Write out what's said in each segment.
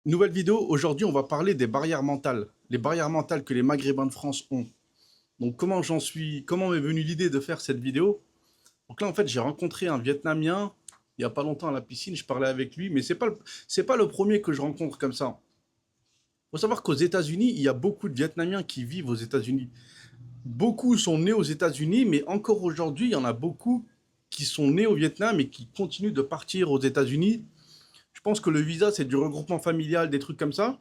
Nouvelle vidéo, aujourd'hui on va parler des barrières mentales. Les barrières mentales que les Maghrébins de France ont. Donc comment m'est venue l'idée de faire cette vidéo? Donc là en fait j'ai rencontré un Vietnamien il y a pas longtemps à la piscine, je parlais avec lui, mais c'est pas le premier que je rencontre comme ça. Faut savoir qu'aux États-Unis, il y a beaucoup de Vietnamiens qui vivent aux États-Unis. Beaucoup sont nés aux États-Unis, mais encore aujourd'hui, il y en a beaucoup qui sont nés au Vietnam et qui continuent de partir aux États-Unis. Je pense que le visa, c'est du regroupement familial, des trucs comme ça.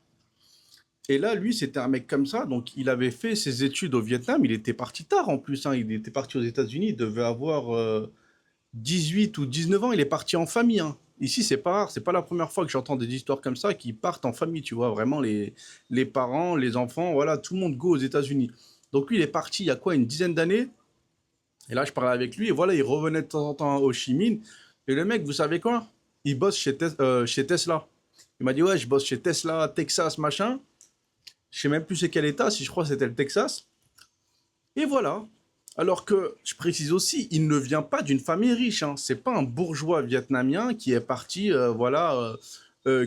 Et là, lui, c'était un mec comme ça. Donc, il avait fait ses études au Vietnam. Il était parti tard en plus, hein. Il était parti aux États-Unis. Il devait avoir 18 ou 19 ans. Il est parti en famille, hein. Ici, c'est pas rare. C'est pas la première fois que j'entends des histoires comme ça qui partent en famille. Tu vois, vraiment, les parents, les enfants, voilà, tout le monde go aux États-Unis. Donc, lui, il est parti il y a quoi, une dizaine d'années. Et là, je parlais avec lui. Et voilà, il revenait de temps en temps à Ho Chi Minh. Et le mec, vous savez quoi? Il bosse chez Tesla. Il m'a dit, ouais, je bosse chez Tesla, Texas, machin. Je sais même plus c'est quel état, si je crois que c'était le Texas. Et voilà. Alors que, je précise aussi, il ne vient pas d'une famille riche, hein. C'est pas un bourgeois vietnamien qui est parti,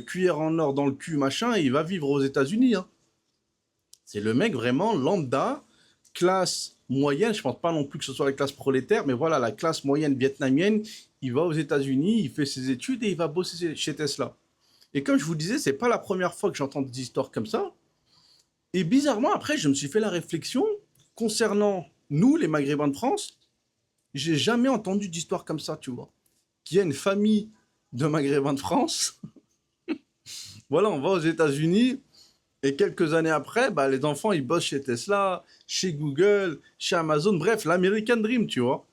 cuillère en or dans le cul, machin, et il va vivre aux États-Unis, hein. C'est le mec vraiment lambda, classe moyenne. Je pense pas non plus que ce soit la classe prolétaire, mais voilà, la classe moyenne vietnamienne. Il va aux États-Unis, il fait ses études et il va bosser chez Tesla. Et comme je vous disais, c'est pas la première fois que j'entends des histoires comme ça. Et bizarrement, après, je me suis fait la réflexion concernant nous, les Maghrébins de France. J'ai jamais entendu d'histoire comme ça, tu vois. Qu'il y a une famille de Maghrébins de France. Voilà, on va aux États-Unis et quelques années après, bah, les enfants, ils bossent chez Tesla, chez Google, chez Amazon. Bref, l'American Dream, tu vois.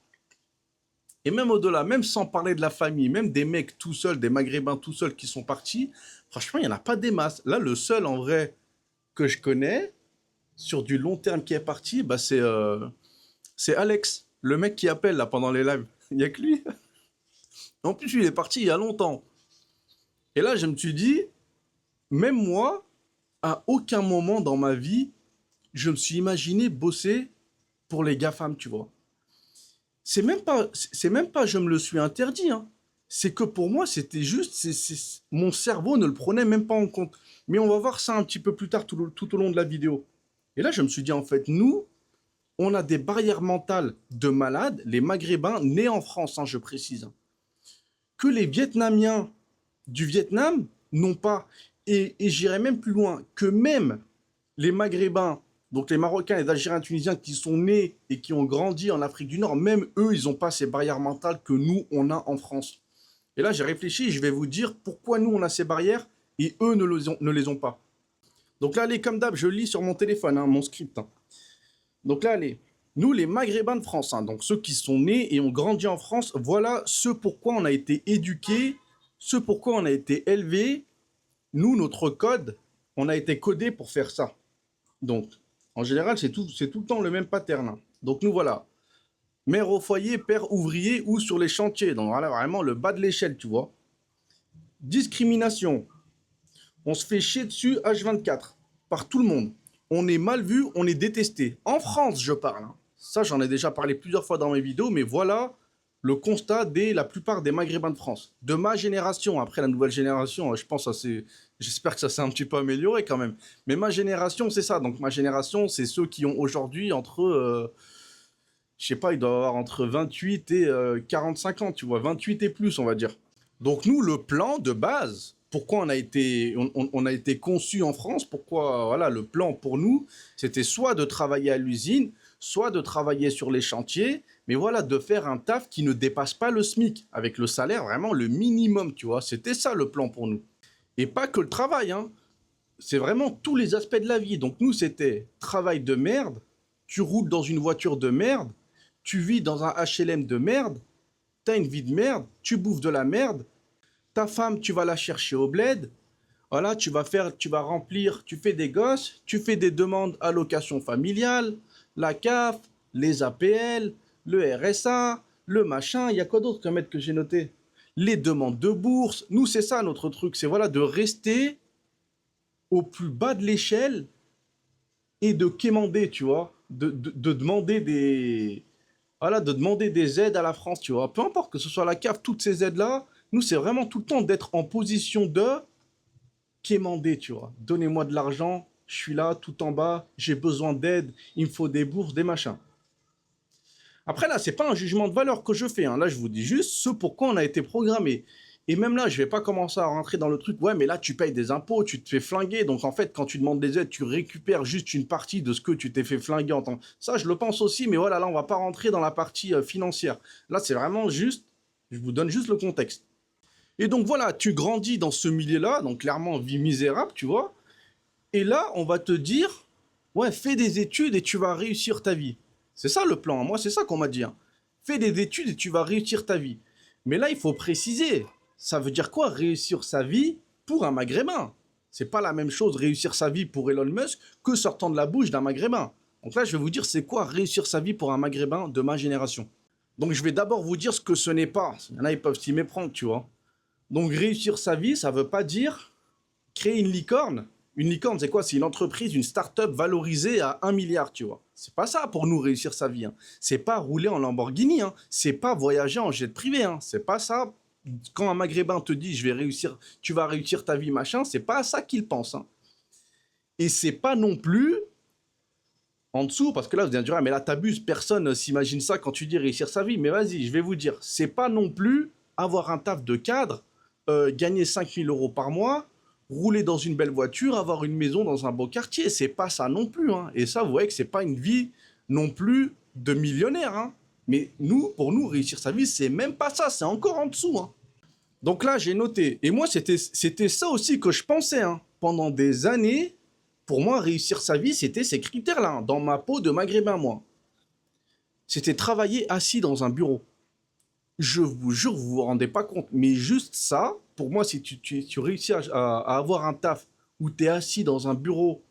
Et même au-delà, même sans parler de la famille, même des mecs tout seuls, des Maghrébins tout seuls qui sont partis, franchement, il n'y en a pas des masses. Là, le seul, en vrai, que je connais, sur du long terme qui est parti, bah c'est Alex, le mec qui appelle là pendant les lives. Il n'y a que lui. En plus, lui, il est parti il y a longtemps. Et là, je me suis dit, même moi, à aucun moment dans ma vie, je me suis imaginé bosser pour les GAFAM, tu vois. C'est même pas, je me le suis interdit, hein. C'est que pour moi, c'était juste, mon cerveau ne le prenait même pas en compte. Mais on va voir ça un petit peu plus tard, tout au long de la vidéo. Et là, je me suis dit, en fait, nous, on a des barrières mentales de malades, les Maghrébins nés en France, hein, je précise, hein, que les Vietnamiens du Vietnam n'ont pas. Et j'irai même plus loin, que même les Maghrébins, donc les Marocains, les Algériens, Tunisiens qui sont nés et qui ont grandi en Afrique du Nord, même eux, ils n'ont pas ces barrières mentales que nous, on a en France. Et là, j'ai réfléchi et je vais vous dire pourquoi nous, on a ces barrières et eux ne les ont pas. Donc là, allez, comme d'hab, je lis sur mon téléphone, hein, mon script, hein. Donc là, allez, nous, les Maghrébins de France, hein, donc ceux qui sont nés et ont grandi en France, voilà ce pourquoi on a été éduqués, ce pourquoi on a été élevés. Nous, notre code, on a été codé pour faire ça. Donc, en général, c'est tout le temps le même pattern, hein. Donc nous, voilà, mère au foyer, père ouvrier ou sur les chantiers. Donc voilà, vraiment le bas de l'échelle, tu vois. Discrimination. On se fait chier dessus H24 par tout le monde. On est mal vu, on est détesté. En France, je parle, hein. Ça, j'en ai déjà parlé plusieurs fois dans mes vidéos, mais voilà le constat de la plupart des Maghrébins de France. De ma génération, après la nouvelle génération, je pense que j'espère que ça s'est un petit peu amélioré quand même. Mais ma génération, c'est ça. Donc ma génération, c'est ceux qui ont aujourd'hui je sais pas, ils doivent avoir entre 28 et 45 ans, tu vois, 28 et plus, on va dire. Donc nous, le plan de base, pourquoi on a été conçu en France, pourquoi, voilà, le plan pour nous, c'était soit de travailler à l'usine, soit de travailler sur les chantiers, mais voilà, de faire un taf qui ne dépasse pas le SMIC, avec le salaire vraiment le minimum, tu vois. C'était ça le plan pour nous. Et pas que le travail, hein. C'est vraiment tous les aspects de la vie. Donc nous, c'était travail de merde, tu roules dans une voiture de merde, tu vis dans un HLM de merde, t'as une vie de merde, tu bouffes de la merde, ta femme, tu vas la chercher au bled, voilà, tu vas remplir, tu fais des gosses, tu fais des demandes allocation familiale, la CAF, les APL, le RSA, le machin, il y a quoi d'autre comme aide que j'ai noté? Les demandes de bourse. Nous, c'est ça notre truc, c'est voilà, de rester au plus bas de l'échelle et de quémander, tu vois, de demander voilà, de demander des aides à la France, tu vois. Peu importe que ce soit la CAF, toutes ces aides-là, nous, c'est vraiment tout le temps d'être en position de quémander, tu vois. Donnez-moi de l'argent, je suis là, tout en bas, j'ai besoin d'aide, il me faut des bourses, des machins. Après, là, c'est pas un jugement de valeur que je fais, hein. Là, je vous dis juste ce pourquoi on a été programmé. Et même là, je vais pas commencer à rentrer dans le truc, ouais, mais là, tu payes des impôts, tu te fais flinguer. Donc, en fait, quand tu demandes des aides, tu récupères juste une partie de ce que tu t'es fait flinguer en tant. Ça, je le pense aussi, mais voilà, là, on va pas rentrer dans la partie financière. Là, c'est vraiment juste, je vous donne juste le contexte. Et donc, voilà, tu grandis dans ce milieu-là, donc clairement, vie misérable, tu vois. Et là, on va te dire, ouais, fais des études et tu vas réussir ta vie. C'est ça le plan, hein. Moi, c'est ça qu'on m'a dit, hein. Fais des études et tu vas réussir ta vie. Mais là, il faut préciser. Ça veut dire quoi, réussir sa vie pour un maghrébin? C'est pas la même chose, réussir sa vie pour Elon Musk, que sortant de la bouche d'un maghrébin. Donc là, je vais vous dire, c'est quoi réussir sa vie pour un maghrébin de ma génération. Donc, je vais d'abord vous dire ce que ce n'est pas. Il y en a, ils peuvent s'y méprendre, tu vois. Donc, réussir sa vie, ça veut pas dire créer une licorne. Une licorne, c'est quoi? C'est une entreprise, une start-up valorisée à 1 milliard, tu vois. C'est pas ça pour nous réussir sa vie, hein. C'est pas rouler en Lamborghini, hein. C'est pas voyager en jet privé, hein. C'est pas ça. Quand un maghrébin te dit je vais réussir, tu vas réussir ta vie, machin, c'est pas à ça qu'il pense, hein. Et c'est pas non plus en dessous, parce que là vous allez dire, ah, mais là t'abuses, personne s'imagine ça quand tu dis réussir sa vie. Mais vas-y, je vais vous dire, c'est pas non plus avoir un taf de cadre, gagner 5000 euros par mois, rouler dans une belle voiture, avoir une maison dans un beau quartier. C'est pas ça non plus, hein. Et ça, vous voyez que c'est pas une vie non plus de millionnaire, hein. Mais nous, pour nous, réussir sa vie, c'est même pas ça, c'est encore en dessous, hein. Donc là, j'ai noté. Et moi, c'était ça aussi que je pensais, hein. Pendant des années, pour moi, réussir sa vie, c'était ces critères-là, hein. Dans ma peau de maghrébin, moi. C'était travailler assis dans un bureau. Je vous jure, vous vous rendez pas compte. Mais juste ça, pour moi, si tu réussis à avoir un taf où tu es assis dans un bureau,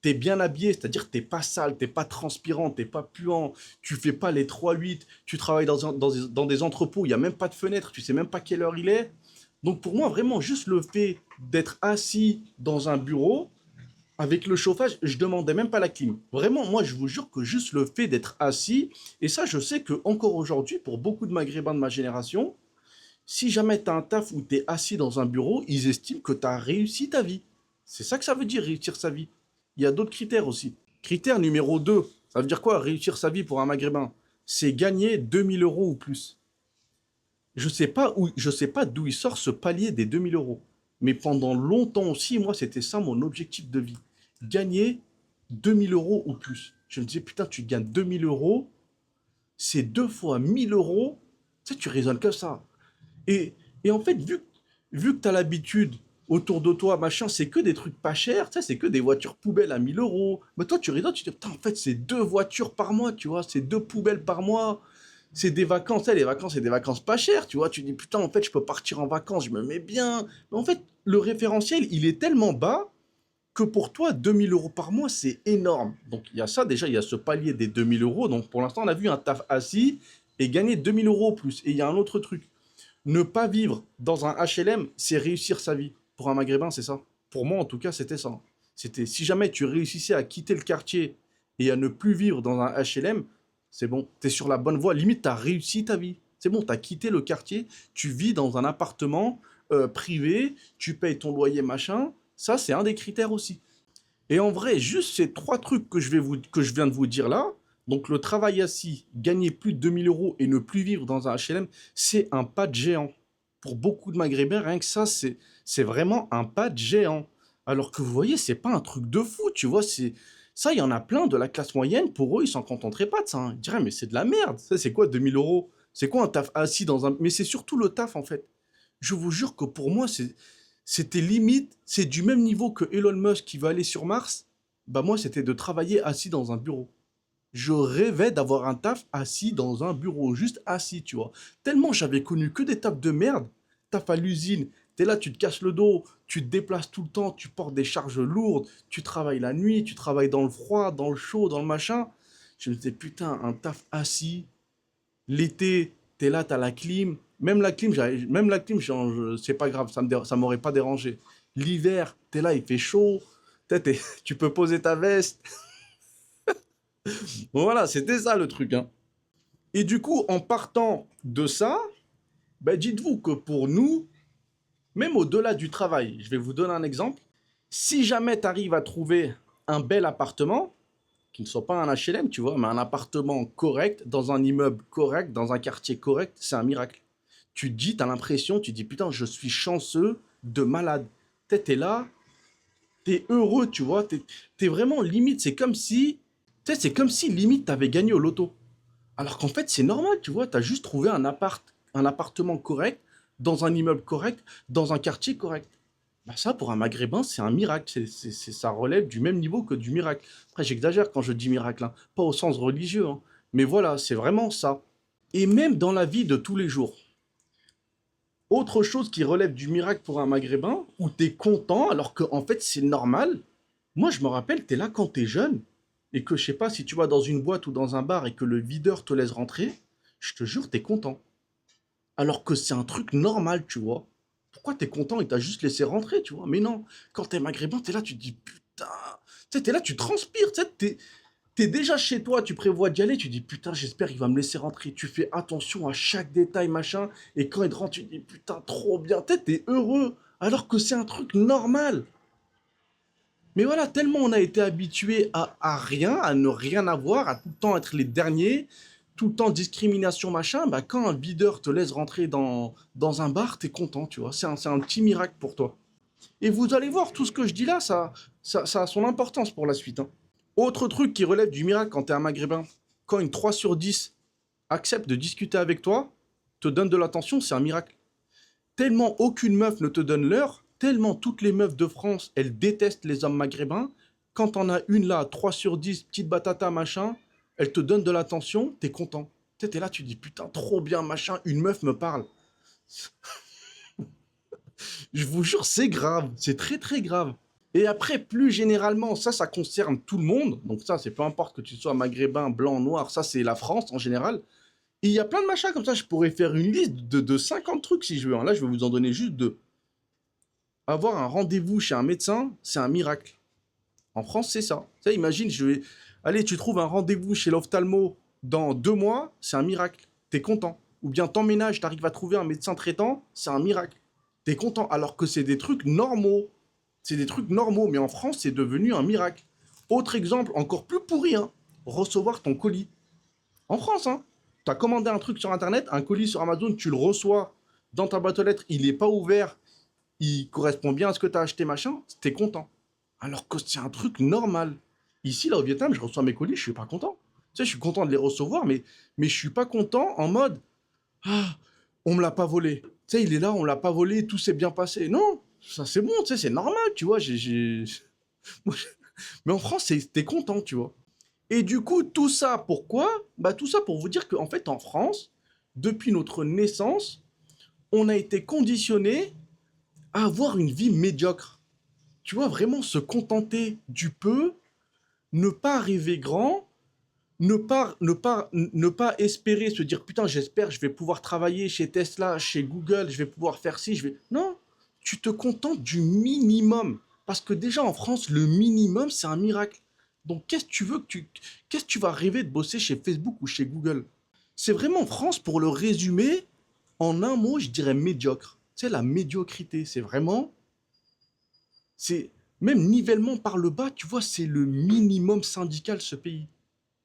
tu es bien habillé, c'est-à-dire que tu n'es pas sale, tu n'es pas transpirant, tu n'es pas puant, tu fais pas les 3-8, tu travailles dans des entrepôts, il n'y a même pas de fenêtre, tu sais même pas quelle heure il est. Donc pour moi, vraiment, juste le fait d'être assis dans un bureau, avec le chauffage, je demandais même pas la clim. Vraiment, moi, je vous jure que juste le fait d'être assis, et ça, je sais que encore aujourd'hui, pour beaucoup de Maghrébins de ma génération, si jamais tu as un taf où tu es assis dans un bureau, ils estiment que tu as réussi ta vie. C'est ça que ça veut dire, réussir sa vie. Il y a d'autres critères aussi. Critère numéro 2, ça veut dire quoi, réussir sa vie pour un Maghrébin? C'est gagner 2000 euros ou plus. Je sais pas d'où il sort ce palier des 2000 euros. Mais pendant longtemps aussi, moi, c'était ça mon objectif de vie. Gagner 2000 euros ou plus. Je me disais, putain, tu gagnes 2000 euros, c'est 2 fois 1000 euros. Tu sais, tu raisonnes que ça. Et en fait, vu que tu as l'habitude autour de toi, machin, c'est que des trucs pas chers, tu sais, c'est que des voitures poubelles à 1000 euros. Mais toi, tu raisonnes, tu te dis, putain, en fait, c'est 2 voitures par mois, tu vois, c'est 2 poubelles par mois. C'est des vacances, tu sais, les vacances, c'est des vacances pas chères, tu vois. Tu dis, putain, en fait, je peux partir en vacances, je me mets bien. Mais en fait, le référentiel, il est tellement bas que pour toi, 2000 euros par mois, c'est énorme. Donc, il y a ça, déjà, il y a ce palier des 2000 euros. Donc, pour l'instant, on a vu un taf assis et gagner 2000 euros au plus. Et il y a un autre truc. Ne pas vivre dans un HLM, c'est réussir sa vie. Pour un maghrébin, c'est ça. Pour moi, en tout cas, c'était ça. C'était si jamais tu réussissais à quitter le quartier et à ne plus vivre dans un HLM, c'est bon, tu es sur la bonne voie. Limite, tu as réussi ta vie. C'est bon, tu as quitté le quartier, tu vis dans un appartement privé, tu payes ton loyer, machin. Ça, c'est un des critères aussi. Et en vrai, juste ces 3 trucs que je viens de vous dire là, donc le travail assis, gagner plus de 2000 euros et ne plus vivre dans un HLM, c'est un pas de géant. Pour beaucoup de Maghrébins, rien que ça, c'est vraiment un pas de géant. Alors que vous voyez, c'est pas un truc de fou, tu vois. Ça, il y en a plein de la classe moyenne, pour eux, ils s'en contenteraient pas de ça, hein. Ils diraient, mais c'est de la merde. Ça, c'est quoi 2000 euros? C'est quoi un taf assis dans un. Mais c'est surtout le taf, en fait. Je vous jure que pour moi, c'était limite, c'est du même niveau que Elon Musk qui va aller sur Mars. Bah, moi, c'était de travailler assis dans un bureau. Je rêvais d'avoir un taf assis dans un bureau, juste assis, tu vois. Tellement j'avais connu que des tafs de merde. Taf à l'usine, t'es là, tu te casses le dos, tu te déplaces tout le temps, tu portes des charges lourdes, tu travailles la nuit, tu travailles dans le froid, dans le chaud, dans le machin. Je me disais, putain, un taf assis. L'été, t'es là, t'as la clim. Même la clim, c'est pas grave, ça m'aurait pas dérangé. L'hiver, t'es là, il fait chaud. Tu peux poser ta veste. Bon, voilà, c'était ça le truc, hein. Et du coup, en partant de ça, ben dites-vous que pour nous, Même au-delà du travail, je vais vous donner un exemple. Si jamais tu arrives à trouver un bel appartement, qui ne soit pas un HLM, tu vois, mais un appartement correct, dans un immeuble correct, dans un quartier correct, c'est un miracle. Tu te dis, tu as l'impression, tu te dis, putain, je suis chanceux de malade. T'es là, t'es heureux, tu vois, t'es vraiment limite, c'est comme si limite t'avais gagné au loto. Alors qu'en fait, c'est normal, tu vois, t'as juste trouvé un appartement correct, dans un immeuble correct, dans un quartier correct. Bah ça, pour un Maghrébin, c'est un miracle. Ça relève du même niveau que du miracle. Après, j'exagère quand je dis miracle, hein. Pas au sens religieux, hein. Mais voilà, c'est vraiment ça. Et même dans la vie de tous les jours. Autre chose qui relève du miracle pour un Maghrébin, où t'es content alors qu'en fait c'est normal. Moi, je me rappelle, t'es là quand t'es jeune, et que je sais pas si tu vas dans une boîte ou dans un bar et que le videur te laisse rentrer, je te jure, t'es content. Alors que c'est un truc normal, tu vois. Pourquoi t'es content et t'as juste laissé rentrer, tu vois? Mais non, quand t'es maghrébin, t'es là, tu te dis putain. Tu sais, t'es là, tu transpires, tu sais, t'es déjà chez toi, tu prévois d'y aller, tu dis putain, j'espère qu'il va me laisser rentrer. Tu fais attention à chaque détail, machin, et quand il te rentre, tu te dis putain, trop bien. Tu sais, t'es heureux, alors que c'est un truc normal. Mais voilà, tellement on a été habitué à rien, à ne rien avoir, à tout le temps être les derniers, tout le temps discrimination, machin, bah quand un videur te laisse rentrer dans un bar, t'es content, tu vois. C'est un petit miracle pour toi. Et vous allez voir, tout ce que je dis là, ça a son importance pour la suite, hein. Autre truc qui relève du miracle quand t'es un maghrébin, quand une 3 sur 10 accepte de discuter avec toi, te donne de l'attention, c'est un miracle. Tellement aucune meuf ne te donne l'heure, tellement toutes les meufs de France, elles détestent les hommes maghrébins. Quand t'en as une là, 3 sur 10, petite batata, machin, elle te donne de l'attention, t'es content. T'es là, tu dis putain, trop bien, machin, une meuf me parle. Je vous jure, c'est grave, c'est très très grave. Et après, plus généralement, ça concerne tout le monde. Donc ça, c'est peu importe que tu sois maghrébin, blanc, noir, ça c'est la France en général. Et il y a plein de machins comme ça, je pourrais faire une liste de 50 trucs si je veux, hein. Là, je vais vous en donner juste deux. Avoir un rendez-vous chez un médecin, c'est un miracle. En France, c'est ça. Tu sais, imagine, je vais... Allez, tu trouves un rendez-vous chez l'ophtalmo dans 2 mois, c'est un miracle. T'es content. Ou bien t'emménages, t'arrives à trouver un médecin traitant, c'est un miracle. T'es content. Alors que c'est des trucs normaux. C'est des trucs normaux. Mais en France, c'est devenu un miracle. Autre exemple, encore plus pourri, hein. Recevoir ton colis. En France, hein. T'as commandé un truc sur Internet, un colis sur Amazon, tu le reçois dans ta boîte aux lettres, il n'est pas ouvert, il correspond bien à ce que tu as acheté, machin, t'es content. Alors que c'est un truc normal. Ici, là, au Vietnam, je reçois mes colis, je suis pas content. Tu sais, je suis content de les recevoir, mais je suis pas content en mode ah, on me l'a pas volé. Tu sais, il est là, on l'a pas volé, tout s'est bien passé. Non, ça c'est bon, tu sais, c'est normal, tu vois. Moi, mais en France, t'es content, tu vois. Et du coup, tout ça, pourquoi? Bah, tout ça pour vous dire qu'en fait, en France, depuis notre naissance, on a été conditionné à avoir une vie médiocre. Tu vois, vraiment se contenter du peu, ne pas rêver grand, ne pas espérer se dire putain, j'espère je vais pouvoir travailler chez Tesla, chez Google, je vais pouvoir faire ci, je vais. Non, tu te contentes du minimum. Parce que déjà en France, le minimum, c'est un miracle. Donc qu'est-ce que tu vas rêver de bosser chez Facebook ou chez Google? C'est vraiment France, pour le résumer, en un mot, je dirais médiocre. C'est la médiocrité, c'est vraiment, c'est même nivellement par le bas, tu vois, c'est le minimum syndical ce pays.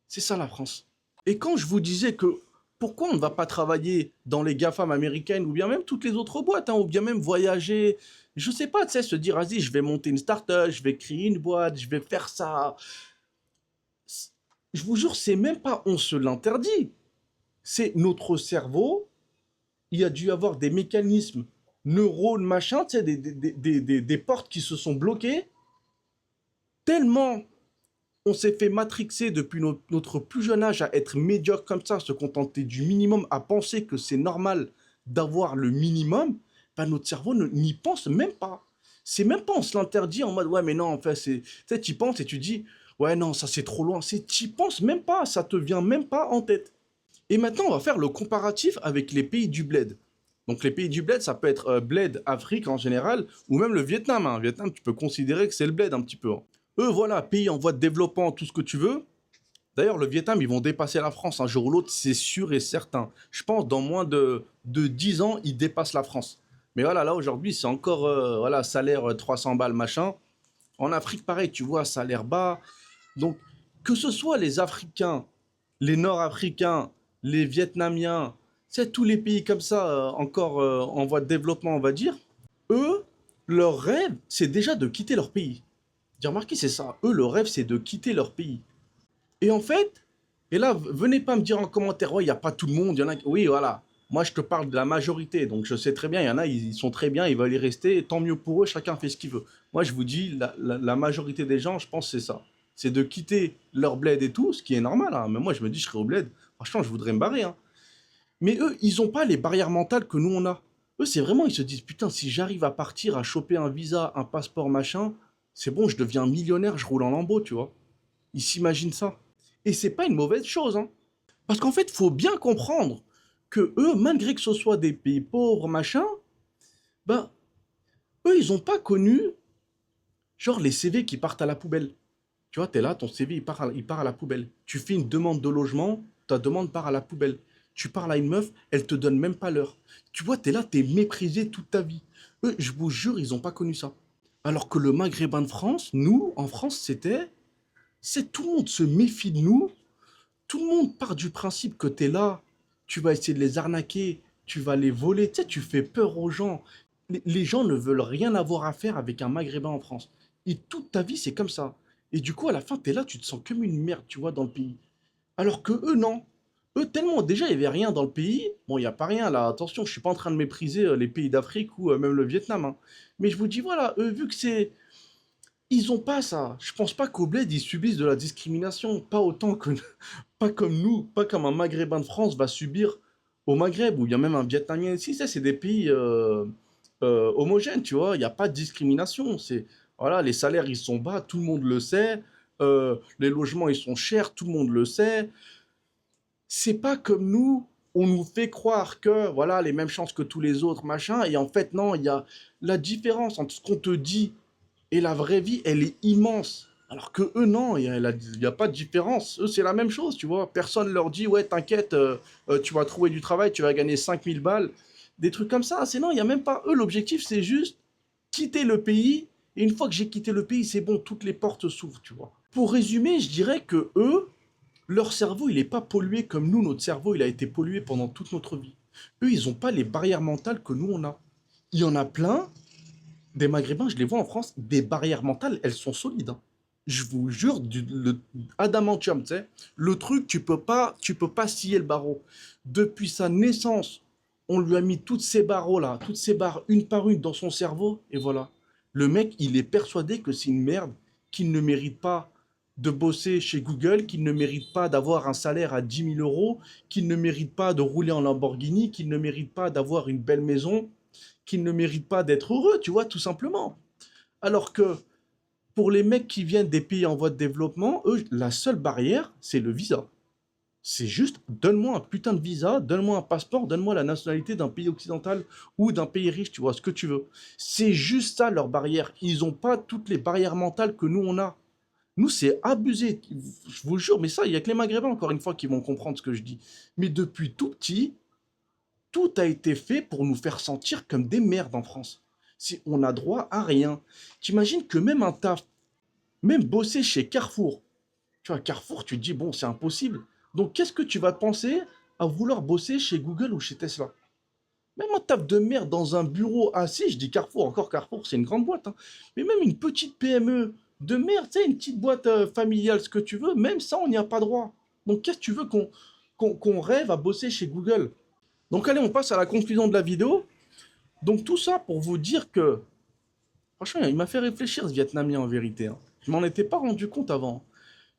C'est ça la France. Et quand je vous disais que pourquoi on ne va pas travailler dans les GAFAM américaines ou bien même toutes les autres boîtes, hein, ou bien même voyager, je sais pas, tu sais, se dire, vas-y, je vais monter une start-up, je vais créer une boîte, je vais faire ça. Je vous jure, c'est même pas on se l'interdit. C'est notre cerveau, il y a dû y avoir des mécanismes, neurones, machin, tu sais, des portes qui se sont bloquées, tellement on s'est fait matrixer depuis notre plus jeune âge à être médiocre comme ça, à se contenter du minimum, à penser que c'est normal d'avoir le minimum, ben notre cerveau n'y pense même pas. C'est même pas on se l'interdit en mode ouais mais non en fait c'est, tu sais, tu y penses et tu dis ouais non ça c'est trop loin, c'est t'y penses même pas, ça te vient même pas en tête. Et maintenant on va faire le comparatif avec les pays du bled. Donc les pays du bled, ça peut être bled Afrique en général, ou même le Vietnam, hein. Vietnam, tu peux considérer que c'est le bled un petit peu, hein. Eux, voilà, pays en voie de développement, tout ce que tu veux. D'ailleurs, le Vietnam, ils vont dépasser la France un jour ou l'autre, c'est sûr et certain. Je pense dans moins de 10 ans, ils dépassent la France. Mais voilà, là, aujourd'hui, c'est encore, voilà, salaire 300 balles, machin. En Afrique, pareil, tu vois, salaire bas. Donc, que ce soit les Africains, les Nord-Africains, les Vietnamiens, c'est tous les pays comme ça, encore en voie de développement, on va dire, eux, leur rêve, c'est déjà de quitter leur pays. J'ai remarqué, c'est ça. Eux, le rêve, c'est de quitter leur pays. Et en fait, et là, venez pas me dire en commentaire, ouais, il n'y a pas tout le monde, il y en a. Oui, voilà. Moi, je te parle de la majorité. Donc, je sais très bien, il y en a, ils sont très bien, ils veulent y rester. Et tant mieux pour eux, chacun fait ce qu'il veut. Moi, je vous dis, la majorité des gens, je pense, c'est ça. C'est de quitter leur bled et tout, ce qui est normal, hein. Mais moi, je me dis, je serais au bled. Franchement, je voudrais me barrer, hein. Mais eux, ils n'ont pas les barrières mentales que nous, on a. Eux, c'est vraiment, ils se disent, putain, si j'arrive à partir, à choper un visa, un passeport, machin, c'est bon, je deviens millionnaire, je roule en lambeau, tu vois. Ils s'imaginent ça. Et c'est pas une mauvaise chose, hein. Parce qu'en fait, il faut bien comprendre que eux, malgré que ce soit des pays pauvres, machin, ben, eux, ils n'ont pas connu, genre, les CV qui partent à la poubelle. Tu vois, tu es là, ton CV, il part à la poubelle. Tu fais une demande de logement, ta demande part à la poubelle. Tu parles à une meuf, elle te donne même pas l'heure. Tu vois, tu es là, tu es méprisé toute ta vie. Eux, je vous jure, ils n'ont pas connu ça. Alors que le maghrébin de France, nous, en France, c'est tout le monde se méfie de nous. Tout le monde part du principe que tu es là, tu vas essayer de les arnaquer, tu vas les voler, tu sais, tu fais peur aux gens. Les gens ne veulent rien avoir à faire avec un maghrébin en France. Et toute ta vie, c'est comme ça. Et du coup, à la fin, tu es là, tu te sens comme une merde, tu vois, dans le pays. Alors que eux, non. Eux, tellement, déjà, il n'y avait rien dans le pays. Bon, il n'y a pas rien, là, attention, je suis pas en train de mépriser les pays d'Afrique ou même le Vietnam, hein. Mais je vous dis, voilà, eux, vu que c'est ils ont pas ça. Je pense pas qu'au bled, ils subissent de la discrimination. Pas autant que, pas comme nous, pas comme un Maghrébin de France va subir au Maghreb, ou il y a même un Vietnamien ici. Ça, c'est des pays homogènes, tu vois. Il n'y a pas de discrimination. Voilà, les salaires, ils sont bas, tout le monde le sait. Les logements, ils sont chers, tout le monde le sait. C'est pas comme nous, on nous fait croire que, voilà, les mêmes chances que tous les autres, machin. Et en fait, non, il y a la différence entre ce qu'on te dit et la vraie vie, elle est immense. Alors que eux, non, il y a pas de différence. Eux, c'est la même chose, tu vois. Personne leur dit, ouais, t'inquiète, tu vas trouver du travail, tu vas gagner 5 000 balles. Des trucs comme ça. C'est non, il n'y a même pas. Eux, l'objectif, c'est juste quitter le pays. Et une fois que j'ai quitté le pays, c'est bon, toutes les portes s'ouvrent, tu vois. Pour résumer, je dirais que eux, leur cerveau, il n'est pas pollué comme nous, notre cerveau, il a été pollué pendant toute notre vie. Eux, ils n'ont pas les barrières mentales que nous, on a. Il y en a plein, des Maghrébins, je les vois en France, des barrières mentales, elles sont solides, hein. Je vous jure, adamantium, tu sais, le truc, tu peux pas scier le barreau. Depuis sa naissance, on lui a mis toutes ces barreaux-là, toutes ces barres, une par une, dans son cerveau, et voilà. Le mec, il est persuadé que c'est une merde, qu'il ne mérite pas de bosser chez Google, qu'il ne mérite pas d'avoir un salaire à 10 000 euros, qu'il ne mérite pas de rouler en Lamborghini, qu'il ne mérite pas d'avoir une belle maison, qu'ils ne méritent pas d'être heureux, tu vois, tout simplement. Alors que pour les mecs qui viennent des pays en voie de développement, eux, la seule barrière, c'est le visa. C'est juste, donne-moi un putain de visa, donne-moi un passeport, donne-moi la nationalité d'un pays occidental ou d'un pays riche, tu vois, ce que tu veux. C'est juste ça leur barrière. Ils n'ont pas toutes les barrières mentales que nous, on a. Nous, c'est abusé. Je vous jure, mais ça, il n'y a que les Maghrébins, encore une fois, qui vont comprendre ce que je dis. Mais depuis tout petit, tout a été fait pour nous faire sentir comme des merdes en France. Si on a droit à rien. T'imagines que même un taf, même bosser chez Carrefour, tu vois, Carrefour, tu te dis, bon, c'est impossible. Donc, qu'est-ce que tu vas penser à vouloir bosser chez Google ou chez Tesla? Même un taf de merde dans un bureau assis, je dis Carrefour, encore Carrefour, c'est une grande boîte, hein. Mais même une petite PME de merde, tu sais, une petite boîte familiale, ce que tu veux, même ça, on n'y a pas droit. Donc, qu'est-ce que tu veux qu'on rêve à bosser chez Google? Donc, allez, on passe à la conclusion de la vidéo. Donc tout ça pour vous dire que, franchement, il m'a fait réfléchir ce Vietnamien en vérité, hein. Je m'en étais pas rendu compte avant.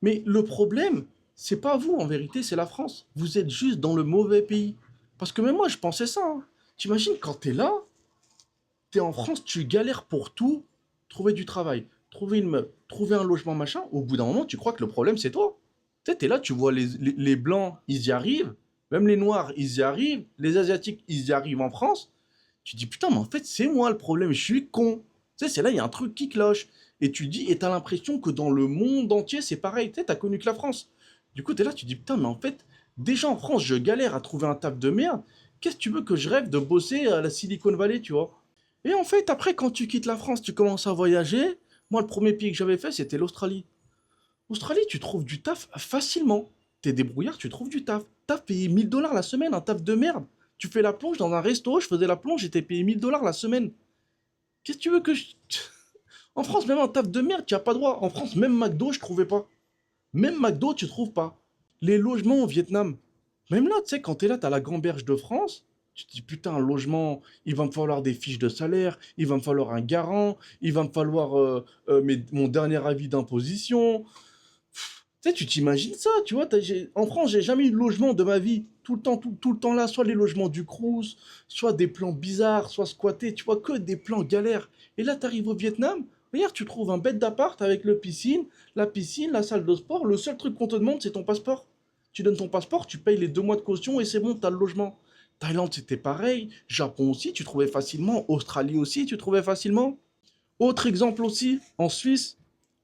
Mais le problème, c'est pas vous en vérité, c'est la France. Vous êtes juste dans le mauvais pays. Parce que même moi, je pensais ça, hein. T'imagines quand t'es là, t'es en France, tu galères pour tout, trouver du travail, trouver une meuf, trouver un logement, machin. Au bout d'un moment, tu crois que le problème, c'est toi. Tu sais, t'es là, tu vois les Blancs, ils y arrivent. Même les Noirs, ils y arrivent. Les Asiatiques, ils y arrivent en France. Tu dis, putain, mais en fait, c'est moi le problème, je suis con. Tu sais, c'est là, il y a un truc qui cloche. Et tu dis, et t'as l'impression que dans le monde entier, c'est pareil. Tu sais, t'as connu que la France. Du coup, t'es là, tu dis, putain, mais en fait, déjà en France, je galère à trouver un taf de merde. Qu'est-ce que tu veux que je rêve de bosser à la Silicon Valley, tu vois? Et en fait, après, quand tu quittes la France, tu commences à voyager. Moi, le premier pays que j'avais fait, c'était l'Australie. Australie, tu trouves du taf facilement. T'es débrouillard, tu trouves du taf. T'as payé 1000 $ la semaine, un taf de merde. Tu fais la plonge dans un resto, je faisais la plonge, j'étais payé 1000 $ la semaine. Qu'est-ce que tu veux que je... En France, même un taf de merde, tu n'as pas droit. En France, même McDo, je trouvais pas. Même McDo, tu trouves pas. Les logements au Vietnam. Même là, tu sais, quand t'es là, t'as la Gamberge de France. Tu te dis, putain, un logement, il va me falloir des fiches de salaire, il va me falloir un garant, il va me falloir mon dernier avis d'imposition. Tu sais, tu t'imagines ça, tu vois. En France, j'ai jamais eu de logement de ma vie. Tout le temps, tout le temps là, soit les logements du Crous, soit des plans bizarres, soit squattés, tu vois, que des plans galères. Et là, tu arrives au Vietnam, regarde, tu trouves un bête d'appart avec le piscine, la salle de sport. Le seul truc qu'on te demande, c'est ton passeport. Tu donnes ton passeport, tu payes les 2 mois de caution et c'est bon, tu as le logement. Thaïlande, c'était pareil. Japon aussi, tu trouvais facilement. Australie aussi, tu trouvais facilement. Autre exemple aussi, en Suisse.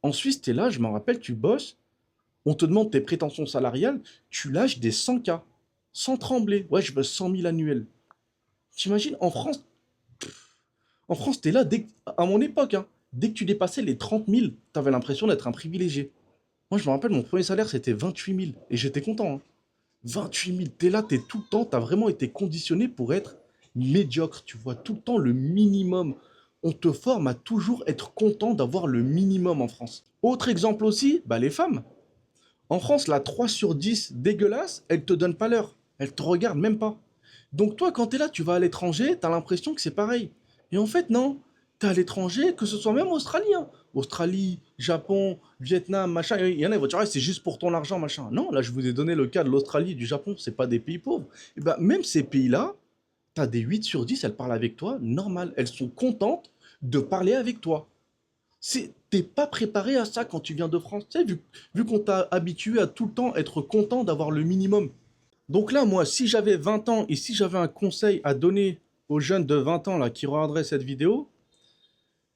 En Suisse, tu es là, je m'en rappelle, tu bosses. On te demande tes prétentions salariales, tu lâches des 100K, sans trembler. Ouais, je veux 100 000 annuels. T'imagines, en France, t'es là, à mon époque, hein, dès que tu dépassais les 30 000, t'avais l'impression d'être un privilégié. Moi, je me rappelle, mon premier salaire, c'était 28 000, et j'étais content. Hein. 28 000, t'es là, t'es tout le temps, t'as vraiment été conditionné pour être médiocre, tu vois, tout le temps le minimum. On te forme à toujours être content d'avoir le minimum en France. Autre exemple aussi, bah les femmes. En France, la 3 sur 10 dégueulasse, elle te donne pas l'heure. Elle te regarde même pas. Donc toi, quand tu es là, tu vas à l'étranger, tu as l'impression que c'est pareil. Et en fait, non. Tu es à l'étranger, que ce soit même australien. Australie, Japon, Vietnam, machin. Il y en a, ils vont dire, ah, c'est juste pour ton argent, machin. Non, là, je vous ai donné le cas de l'Australie, du Japon, c'est pas des pays pauvres. Et ben, même ces pays-là, tu as des 8 sur 10, elles parlent avec toi, normal. Elles sont contentes de parler avec toi. T'es pas préparé à ça quand tu viens de France. Tu sais, vu qu'on t'a habitué à tout le temps être content d'avoir le minimum. Donc là, moi, si j'avais 20 ans et si j'avais un conseil à donner aux jeunes de 20 ans là, qui regarderaient cette vidéo,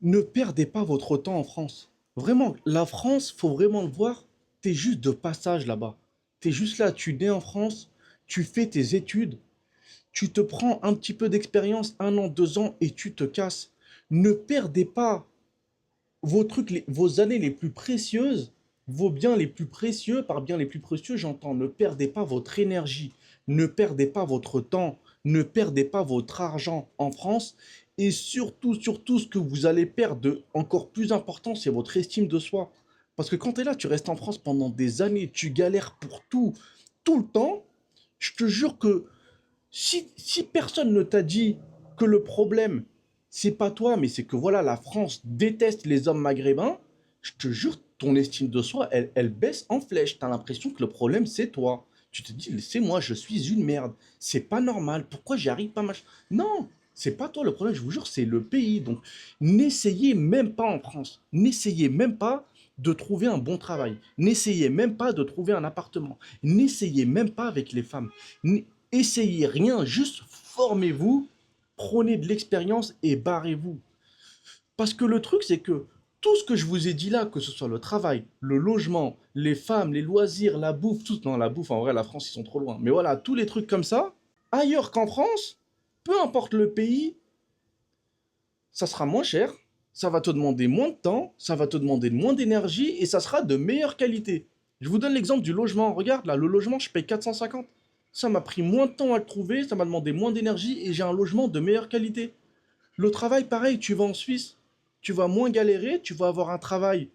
ne perdez pas votre temps en France. Vraiment, la France, faut vraiment le voir, t'es juste de passage là-bas. T'es juste là, tu nais en France, tu fais tes études, tu te prends un petit peu d'expérience, 1 an, 2 ans, et tu te casses. Ne perdez pas vos années les plus précieuses, vos biens les plus précieux, par biens les plus précieux, j'entends, ne perdez pas votre énergie, ne perdez pas votre temps, ne perdez pas votre argent en France, et surtout, surtout, ce que vous allez perdre de encore plus important, c'est votre estime de soi. Parce que quand tu es là, tu restes en France pendant des années, tu galères pour tout, tout le temps, je te jure que si personne ne t'a dit que le problème, c'est pas toi, mais c'est que voilà, la France déteste les hommes maghrébins, je te jure, ton estime de soi, elle baisse en flèche. T'as l'impression que le problème, c'est toi. Tu te dis, c'est moi, je suis une merde. C'est pas normal. Pourquoi j'y arrive pas, machin? Non, c'est pas toi le problème, je vous jure, c'est le pays. Donc, n'essayez même pas en France. N'essayez même pas de trouver un bon travail. N'essayez même pas de trouver un appartement. N'essayez même pas avec les femmes. Essayez rien, juste formez-vous, prenez de l'expérience et barrez-vous. Parce que le truc, c'est que tout ce que je vous ai dit là, que ce soit le travail, le logement, les femmes, les loisirs, la bouffe, tout. Non, la bouffe, en vrai, la France, ils sont trop loin. Mais voilà, tous les trucs comme ça, ailleurs qu'en France, peu importe le pays, ça sera moins cher, ça va te demander moins de temps, ça va te demander moins d'énergie et ça sera de meilleure qualité. Je vous donne l'exemple du logement. Regarde, là, le logement, je paye 450. Ça m'a pris moins de temps à le trouver, ça m'a demandé moins d'énergie et j'ai un logement de meilleure qualité. Le travail, pareil, tu vas en Suisse, tu vas moins galérer, tu vas avoir un travail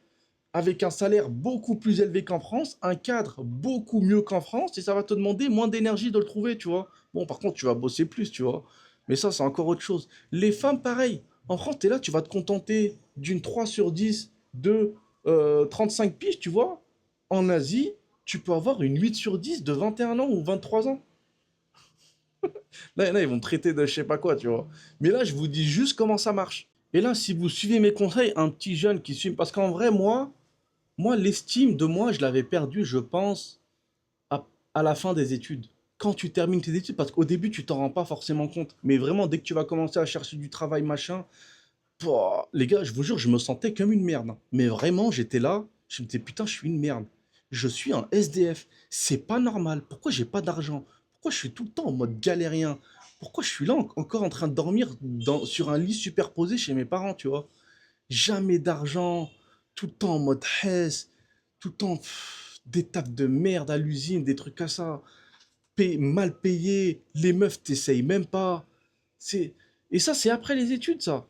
avec un salaire beaucoup plus élevé qu'en France, un cadre beaucoup mieux qu'en France, et ça va te demander moins d'énergie de le trouver, tu vois. Bon, par contre, tu vas bosser plus, tu vois. Mais ça, c'est encore autre chose. Les femmes, pareil. En France, tu es là, tu vas te contenter d'une 3 sur 10 de 35 piges, tu vois. En Asie, tu peux avoir une 8 sur 10 de 21 ans ou 23 ans. Là, ils vont me traiter de je sais pas quoi, tu vois. Mais là, je vous dis juste comment ça marche. Et là, si vous suivez mes conseils, un petit jeune qui suit... Parce qu'en vrai, moi, l'estime de moi, je l'avais perdue, je pense, à la fin des études. Quand tu termines tes études, parce qu'au début, tu t'en rends pas forcément compte. Mais vraiment, dès que tu vas commencer à chercher du travail, machin, pouah, les gars, je vous jure, je me sentais comme une merde. Mais vraiment, j'étais là, je me disais, putain, je suis une merde. Je suis un SDF. C'est pas normal. Pourquoi j'ai pas d'argent? Pourquoi je suis tout le temps en mode galérien? Pourquoi je suis là encore en train de dormir sur un lit superposé chez mes parents, tu vois? Jamais d'argent, tout le temps en mode hess, tout le temps des tafs de merde à l'usine, des trucs comme ça, mal payé, les meufs t'essayent même pas. C'est... Et ça, c'est après les études, ça.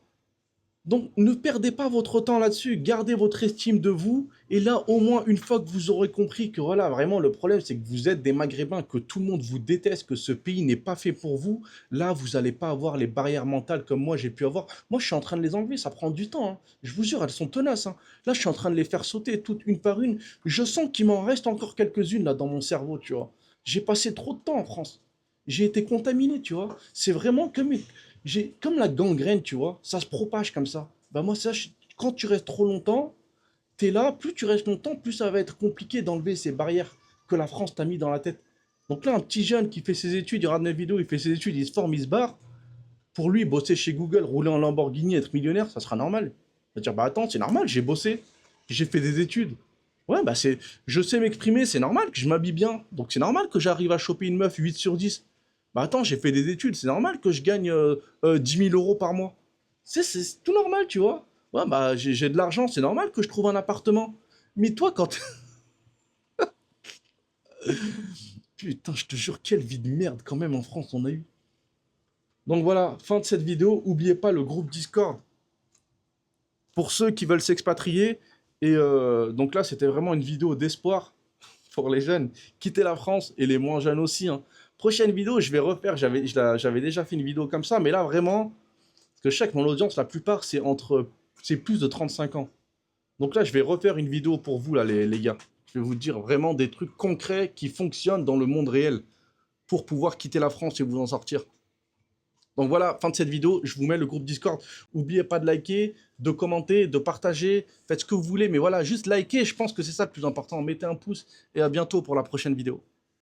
Donc, ne perdez pas votre temps là-dessus, gardez votre estime de vous, et là, au moins, une fois que vous aurez compris que, voilà, vraiment, le problème, c'est que vous êtes des Maghrébins, que tout le monde vous déteste, que ce pays n'est pas fait pour vous, là, vous n'allez pas avoir les barrières mentales comme moi, j'ai pu avoir. Moi, je suis en train de les enlever, ça prend du temps, hein. Je vous jure, elles sont tenaces, hein. Là, je suis en train de les faire sauter toutes une par une. Je sens qu'il m'en reste encore quelques-unes, là, dans mon cerveau, tu vois. J'ai passé trop de temps en France. J'ai été contaminé, tu vois. C'est vraiment comme la gangrène, tu vois, ça se propage comme ça. Bah moi, quand tu restes trop longtemps, t'es là, plus tu restes longtemps, plus ça va être compliqué d'enlever ces barrières que la France t'a mis dans la tête. Donc là, un petit jeune qui fait ses études, il regarde mes vidéos, il fait ses études, il se forme, il se barre. Pour lui, bosser chez Google, rouler en Lamborghini, être millionnaire, ça sera normal. Il va dire, bah attends, c'est normal, j'ai bossé, j'ai fait des études. Ouais, bah je sais m'exprimer, c'est normal que je m'habille bien. Donc c'est normal que j'arrive à choper une meuf 8 sur 10. Bah attends, j'ai fait des études, c'est normal que je gagne 10 000 euros par mois. C'est tout normal, tu vois. Ouais, bah j'ai de l'argent, c'est normal que je trouve un appartement. Mais toi, quand... Putain, je te jure, quelle vie de merde quand même en France on a eu. Donc voilà, fin de cette vidéo. N'oubliez pas le groupe Discord pour ceux qui veulent s'expatrier. Et donc là, c'était vraiment une vidéo d'espoir pour les jeunes. Quitter la France et les moins jeunes aussi, hein. Prochaine vidéo, je vais refaire. J'avais déjà fait une vidéo comme ça, mais là, vraiment, parce que je sais que mon audience, la plupart, c'est plus de 35 ans. Donc là, je vais refaire une vidéo pour vous, là, les gars. Je vais vous dire vraiment des trucs concrets qui fonctionnent dans le monde réel pour pouvoir quitter la France et vous en sortir. Donc voilà, fin de cette vidéo. Je vous mets le groupe Discord. N'oubliez pas de liker, de commenter, de partager. Faites ce que vous voulez, mais voilà, juste liker. Je pense que c'est ça le plus important. Mettez un pouce et à bientôt pour la prochaine vidéo.